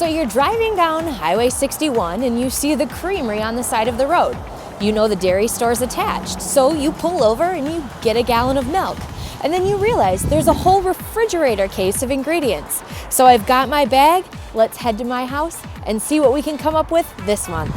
So you're driving down Highway 61 and you see the creamery on the side of the road. You know the dairy store's attached, so you pull over and you get a gallon of milk. And then you realize there's a whole refrigerator case of ingredients. So I've got my bag, let's head to my house and see what we can come up with this month.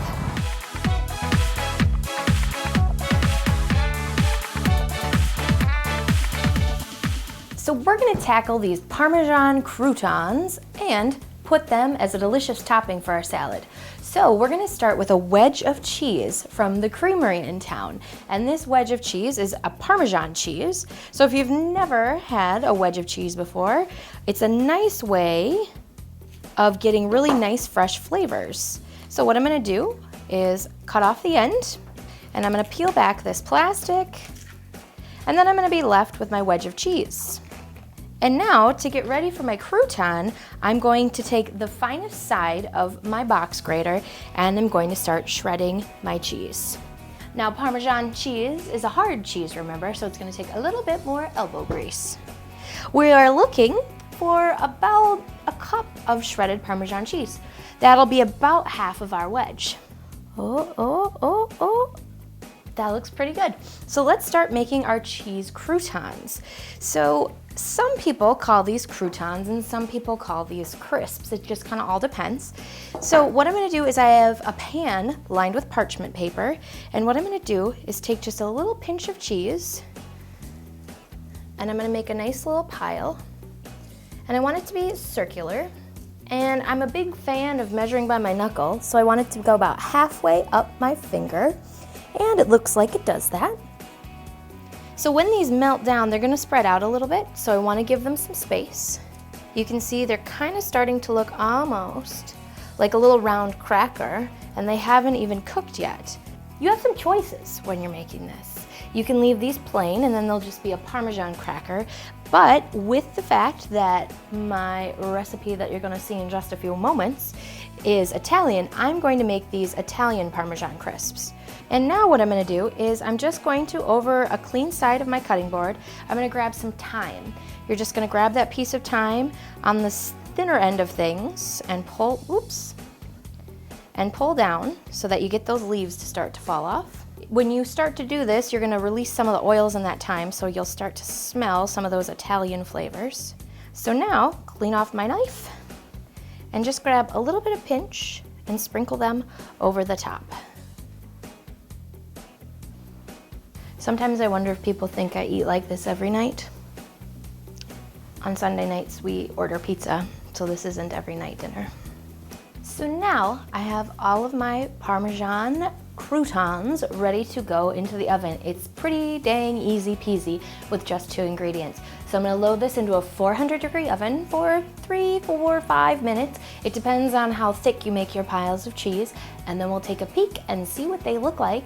So we're gonna tackle these Parmesan croutons and put them as a delicious topping for our salad. So we're gonna start with a wedge of cheese from the creamery in town. And this wedge of cheese is a Parmesan cheese. So if you've never had a wedge of cheese before, it's a nice way of getting really nice fresh flavors. So what I'm gonna do is cut off the end and I'm gonna peel back this plastic and then I'm gonna be left with my wedge of cheese. And now, to get ready for my crouton, I'm going to take the finest side of my box grater and I'm going to start shredding my cheese. Now, Parmesan cheese is a hard cheese, remember, so it's going to take a little bit more elbow grease. We are looking for about a cup of shredded Parmesan cheese. That'll be about half of our wedge. Oh. That looks pretty good. So let's start making our cheese croutons. So some people call these croutons and some people call these crisps. It just kind of all depends. So what I'm gonna do is I have a pan lined with parchment paper, and what I'm gonna do is take just a little pinch of cheese and I'm gonna make a nice little pile. And I want it to be circular. And I'm a big fan of measuring by my knuckle, so I want it to go about halfway up my finger. And it looks like it does that. So when these melt down, they're gonna spread out a little bit, so I wanna give them some space. You can see they're kind of starting to look almost like a little round cracker, and they haven't even cooked yet. You have some choices when you're making this. You can leave these plain and then they'll just be a Parmesan cracker, but with the fact that my recipe that you're gonna see in just a few moments is Italian, I'm going to make these Italian Parmesan crisps. And now what I'm gonna do is I'm just going to, over a clean side of my cutting board, I'm gonna grab some thyme. You're just gonna grab that piece of thyme on the thinner end of things and pull, and pull down so that you get those leaves to start to fall off. When you start to do this, you're gonna release some of the oils in that thyme, so you'll start to smell some of those Italian flavors. So now, clean off my knife and just grab a little bit of pinch and sprinkle them over the top. Sometimes I wonder if people think I eat like this every night. On Sunday nights, we order pizza, so this isn't every night dinner. So now I have all of my Parmesan croutons ready to go into the oven. It's pretty dang easy peasy with just 2 ingredients. So I'm gonna load this into a 400-degree oven for 3, 4, 5 minutes. It depends on how thick you make your piles of cheese, and then we'll take a peek and see what they look like.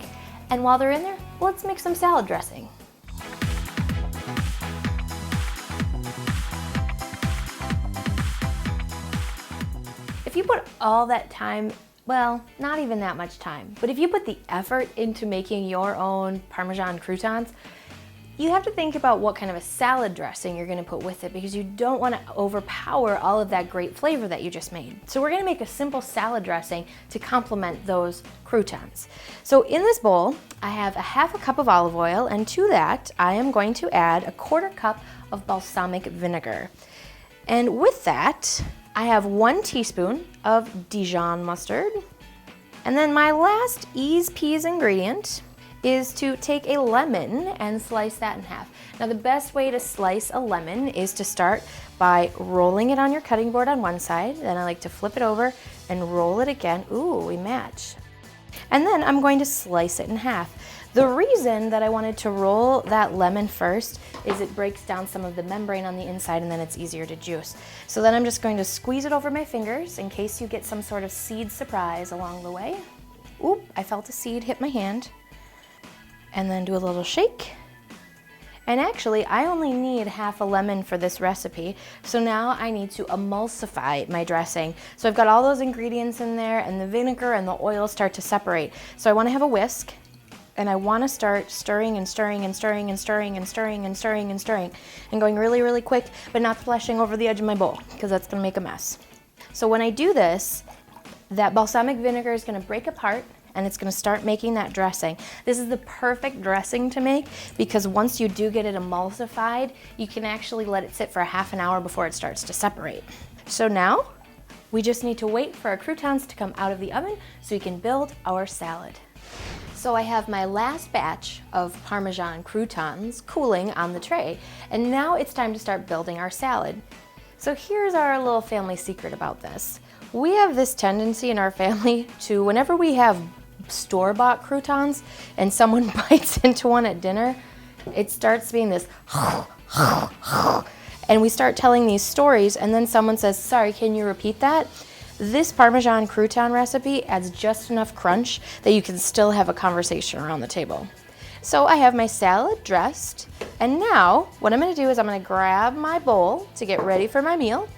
And while they're in there, let's make some salad dressing. If you put all that time, well, not even that much time, but if you put the effort into making your own Parmesan croutons, you have to think about what kind of a salad dressing you're gonna put with it, because you don't wanna overpower all of that great flavor that you just made. So we're gonna make a simple salad dressing to complement those croutons. So in this bowl, I have a half a cup of olive oil, and to that, I am going to add a 1/4 cup of balsamic vinegar. And with that, I have 1 teaspoon of Dijon mustard. And then my last ease peas ingredient is to take a lemon and slice that in half. Now the best way to slice a lemon is to start by rolling it on your cutting board on one side, then I like to flip it over and roll it again. Ooh, we match. And then I'm going to slice it in half. The reason that I wanted to roll that lemon first is it breaks down some of the membrane on the inside and then it's easier to juice. So then I'm just going to squeeze it over my fingers in case you get some sort of seed surprise along the way. Oop, I felt a seed hit my hand. And then do a little shake. And actually, I only need half a lemon for this recipe, so now I need to emulsify my dressing. So I've got all those ingredients in there, and the vinegar and the oil start to separate. So I want to have a whisk, and I want to start stirring and stirring and stirring and stirring and stirring and stirring and stirring, and going really, really quick, but not splashing over the edge of my bowl, because that's going to make a mess. So when I do this, that balsamic vinegar is gonna break apart and it's gonna start making that dressing. This is the perfect dressing to make because once you do get it emulsified, you can actually let it sit for a half an hour before it starts to separate. So now, we just need to wait for our croutons to come out of the oven so we can build our salad. So I have my last batch of Parmesan croutons cooling on the tray, and now it's time to start building our salad. So here's our little family secret about this. We have this tendency in our family to, whenever we have store-bought croutons and someone bites into one at dinner, it starts being this and we start telling these stories, and then someone says, sorry, can you repeat that? This Parmesan crouton recipe adds just enough crunch that you can still have a conversation around the table. So I have my salad dressed, and now what I'm gonna do is I'm gonna grab my bowl to get ready for my meal.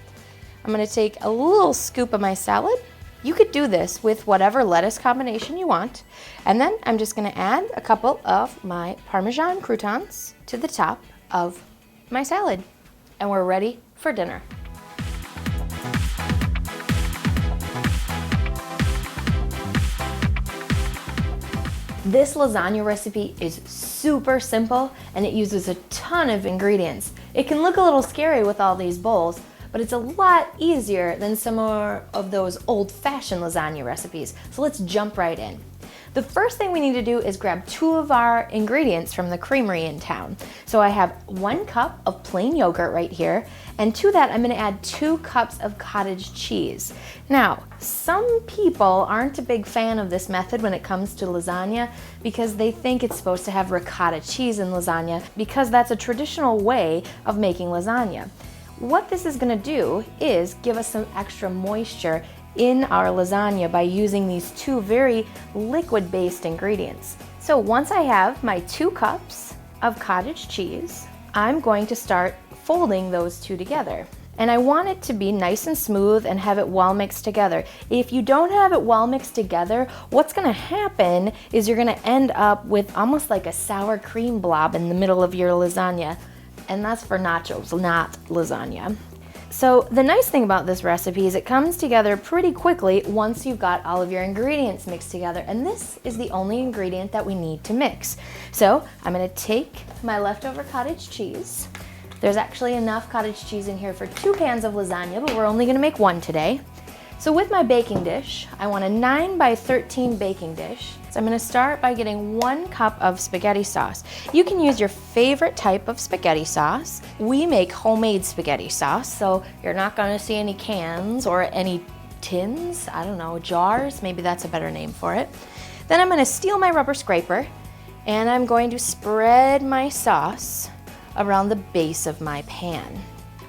I'm gonna take a little scoop of my salad. You could do this with whatever lettuce combination you want. And then I'm just gonna add a couple of my Parmesan croutons to the top of my salad. And we're ready for dinner. This lasagna recipe is super simple and it uses a ton of ingredients. It can look a little scary with all these bowls, but it's a lot easier than some more of those old-fashioned lasagna recipes. So let's jump right in. The first thing we need to do is grab 2 of our ingredients from the creamery in town. So I have 1 cup of plain yogurt right here, and to that I'm gonna add 2 cups of cottage cheese. Now, some people aren't a big fan of this method when it comes to lasagna because they think it's supposed to have ricotta cheese in lasagna because that's a traditional way of making lasagna. What this is gonna do is give us some extra moisture in our lasagna by using these 2 very liquid-based ingredients. So once I have my 2 cups of cottage cheese, I'm going to start folding those 2 together. And I want it to be nice and smooth and have it well mixed together. If you don't have it well mixed together, what's gonna happen is you're gonna end up with almost like a sour cream blob in the middle of your lasagna. And that's for nachos, not lasagna. So the nice thing about this recipe is it comes together pretty quickly once you've got all of your ingredients mixed together, and this is the only ingredient that we need to mix. So I'm gonna take my leftover cottage cheese. There's actually enough cottage cheese in here for 2 cans of lasagna, but we're only gonna make 1 today. So with my baking dish, I want a 9 by 13 baking dish. So I'm gonna start by getting 1 cup of spaghetti sauce. You can use your favorite type of spaghetti sauce. We make homemade spaghetti sauce, so you're not gonna see any cans or any tins, I don't know, jars, maybe that's a better name for it. Then I'm gonna steal my rubber scraper and I'm going to spread my sauce around the base of my pan.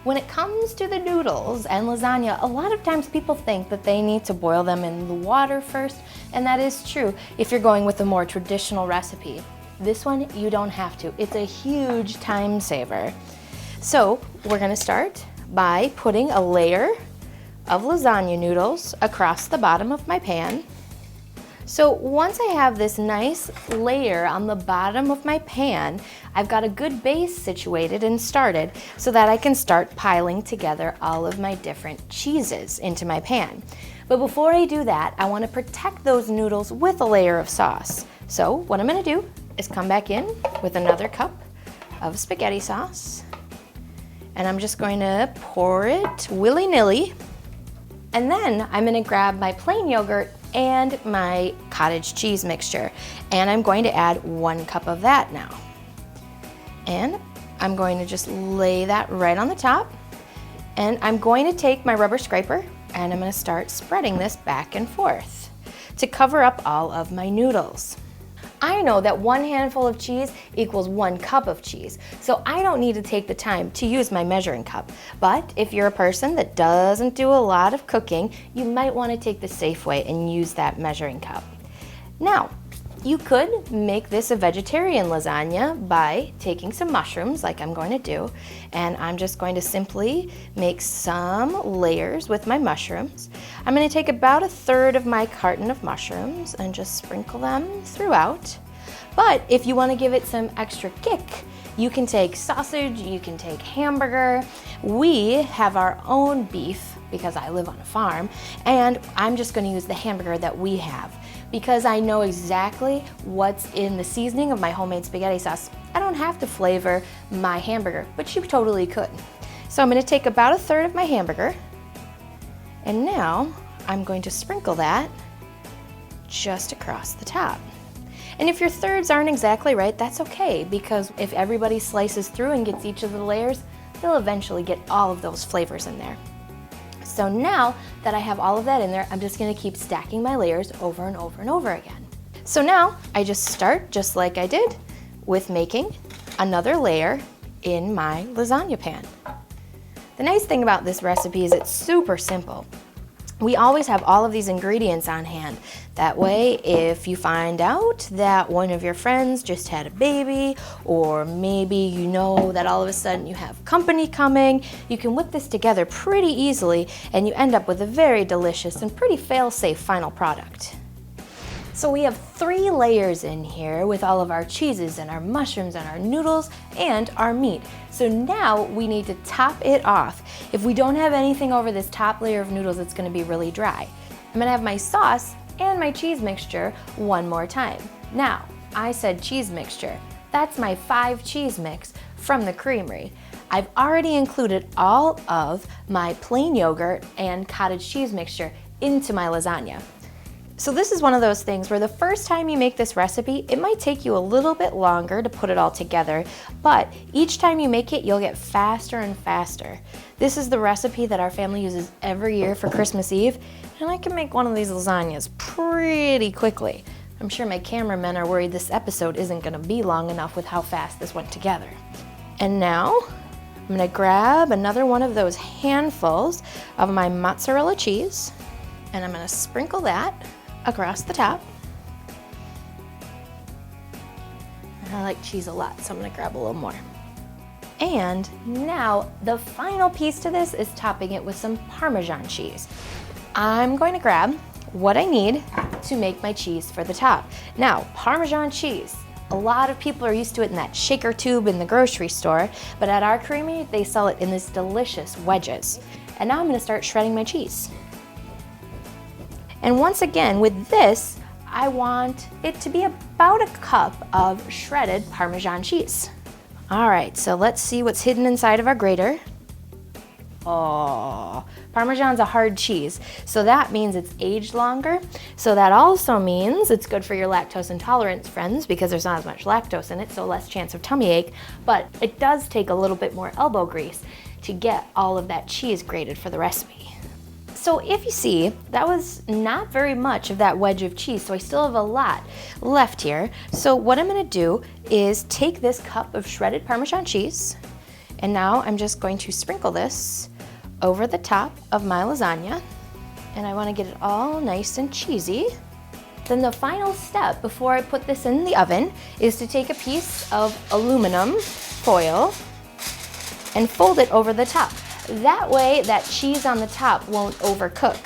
When it comes to the noodles and lasagna, a lot of times people think that they need to boil them in the water first, and that is true if you're going with a more traditional recipe. This one, you don't have to. It's a huge time saver. So we're gonna start by putting a layer of lasagna noodles across the bottom of my pan. So once I have this nice layer on the bottom of my pan, I've got a good base situated and started so that I can start piling together all of my different cheeses into my pan. But before I do that, I want to protect those noodles with a layer of sauce. So what I'm going to do is come back in with another cup of spaghetti sauce, and I'm just going to pour it willy-nilly. And then I'm going to grab my plain yogurt and my cottage cheese mixture, and I'm going to add 1 cup of that now. And I'm going to just lay that right on the top, and I'm going to take my rubber scraper and I'm going to start spreading this back and forth to cover up all of my noodles. I know that 1 handful of cheese equals 1 cup of cheese, so I don't need to take the time to use my measuring cup. But if you're a person that doesn't do a lot of cooking, you might want to take the safe way and use that measuring cup. Now, you could make this a vegetarian lasagna by taking some mushrooms like I'm going to do, and I'm just going to simply make some layers with my mushrooms. I'm going to take about 1/3 of my carton of mushrooms and just sprinkle them throughout. But if you want to give it some extra kick, you can take sausage, you can take hamburger. We have our own beef because I live on a farm, and I'm just gonna use the hamburger that we have. Because I know exactly what's in the seasoning of my homemade spaghetti sauce, I don't have to flavor my hamburger, but you totally could. So I'm gonna take about 1/3 of my hamburger, and now I'm going to sprinkle that just across the top. And if your thirds aren't exactly right, that's okay, because if everybody slices through and gets each of the layers, they'll eventually get all of those flavors in there. So now that I have all of that in there, I'm just gonna keep stacking my layers over and over and over again. So now I just start, just like I did, with making another layer in my lasagna pan. The nice thing about this recipe is it's super simple. We always have all of these ingredients on hand. That way, if you find out that one of your friends just had a baby, or maybe you know that all of a sudden you have company coming, you can whip this together pretty easily and you end up with a very delicious and pretty fail-safe final product. So we have 3 layers in here with all of our cheeses and our mushrooms and our noodles and our meat. So now we need to top it off. If we don't have anything over this top layer of noodles, it's gonna be really dry. I'm gonna have my sauce and my cheese mixture one more time. Now, I said cheese mixture. That's my 5 cheese mix from the creamery. I've already included all of my plain yogurt and cottage cheese mixture into my lasagna. So this is one of those things where the first time you make this recipe, it might take you a little bit longer to put it all together, but each time you make it, you'll get faster and faster. This is the recipe that our family uses every year for Christmas Eve, and I can make one of these lasagnas pretty quickly. I'm sure my cameramen are worried this episode isn't gonna be long enough with how fast this went together. And now, I'm gonna grab another one of those handfuls of my mozzarella cheese, and I'm gonna sprinkle that across the top. And I like cheese a lot, so I'm gonna grab a little more. And now the final piece to this is topping it with some Parmesan cheese. I'm going to grab what I need to make my cheese for the top. Now, Parmesan cheese, a lot of people are used to it in that shaker tube in the grocery store, but at our creamery, they sell it in this delicious wedges. And now I'm gonna start shredding my cheese. And once again, with this, I want it to be about a cup of shredded Parmesan cheese. All right, so let's see what's hidden inside of our grater. Oh, Parmesan's a hard cheese, so that means it's aged longer. So that also means it's good for your lactose intolerance friends because there's not as much lactose in it, so less chance of tummy ache, but it does take a little bit more elbow grease to get all of that cheese grated for the recipe. So if you see, that was not very much of that wedge of cheese, so I still have a lot left here. So what I'm gonna do is take this cup of shredded Parmesan cheese, and now I'm just going to sprinkle this over the top of my lasagna, and I wanna get it all nice and cheesy. Then the final step before I put this in the oven is to take a piece of aluminum foil and fold it over the top. That way, that cheese on the top won't overcook.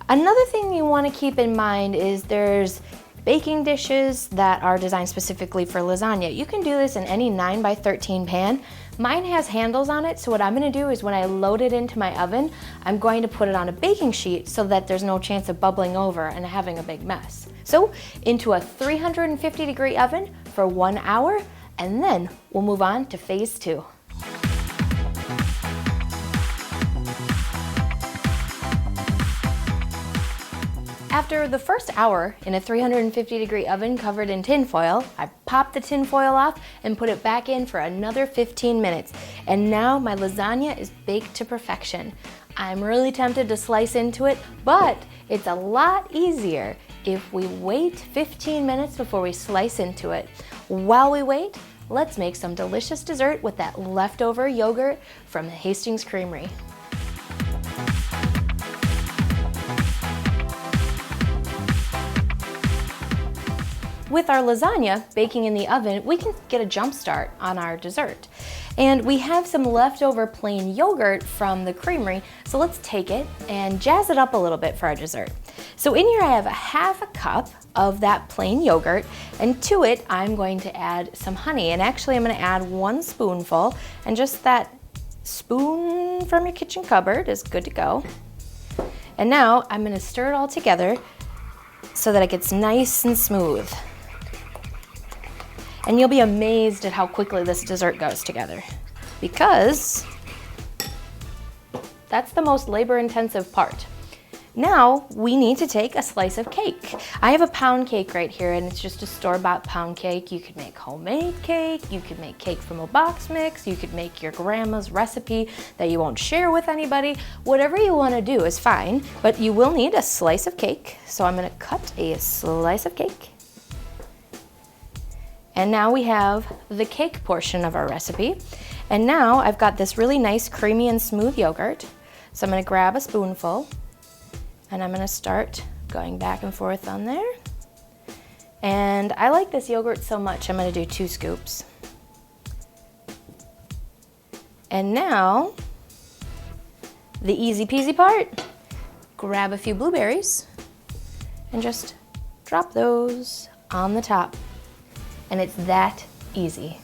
Another thing you want to keep in mind is there's baking dishes that are designed specifically for lasagna. You can do this in any 9x13 pan. Mine has handles on it, so what I'm going to do is when I load it into my oven, I'm going to put it on a baking sheet so that there's no chance of bubbling over and having a big mess. So into a 350-degree oven for 1 hour, and then we'll move on to phase 2. After the first hour in a 350-degree oven covered in tin foil, I popped the tin foil off and put it back in for another 15 minutes. And now my lasagna is baked to perfection. I'm really tempted to slice into it, but it's a lot easier if we wait 15 minutes before we slice into it. While we wait, let's make some delicious dessert with that leftover yogurt from the Hastings Creamery. With our lasagna baking in the oven, we can get a jump start on our dessert. And we have some leftover plain yogurt from the creamery, so let's take it and jazz it up a little bit for our dessert. So in here I have a half a cup of that plain yogurt, and to it I'm going to add some honey. And actually I'm going to add 1 spoonful, and just that spoon from your kitchen cupboard is good to go. And now I'm gonna stir it all together so that it gets nice and smooth. And you'll be amazed at how quickly this dessert goes together, because that's the most labor-intensive part. Now we need to take a slice of cake. I have a pound cake right here, and it's just a store-bought pound cake. You could make homemade cake, you could make cake from a box mix, you could make your grandma's recipe that you won't share with anybody. Whatever you want to do is fine, but you will need a slice of cake. So I'm going to cut a slice of cake. And now we have the cake portion of our recipe. And now I've got this really nice creamy and smooth yogurt. So I'm going to grab a spoonful, and I'm gonna start going back and forth on there. And I like this yogurt so much, I'm gonna do 2 scoops. And now, the easy peasy part, grab a few blueberries and just drop those on the top. And it's that easy.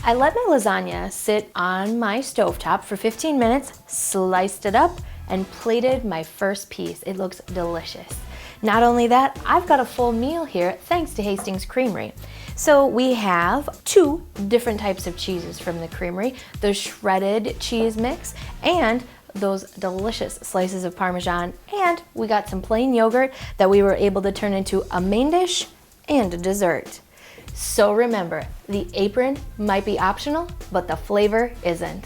I let my lasagna sit on my stovetop for 15 minutes, sliced it up, and plated my first piece. It looks delicious. Not only that, I've got a full meal here thanks to Hastings Creamery. So we have 2 different types of cheeses from the creamery, the shredded cheese mix and those delicious slices of Parmesan, and we got some plain yogurt that we were able to turn into a main dish and a dessert. So remember, the apron might be optional, but the flavor isn't.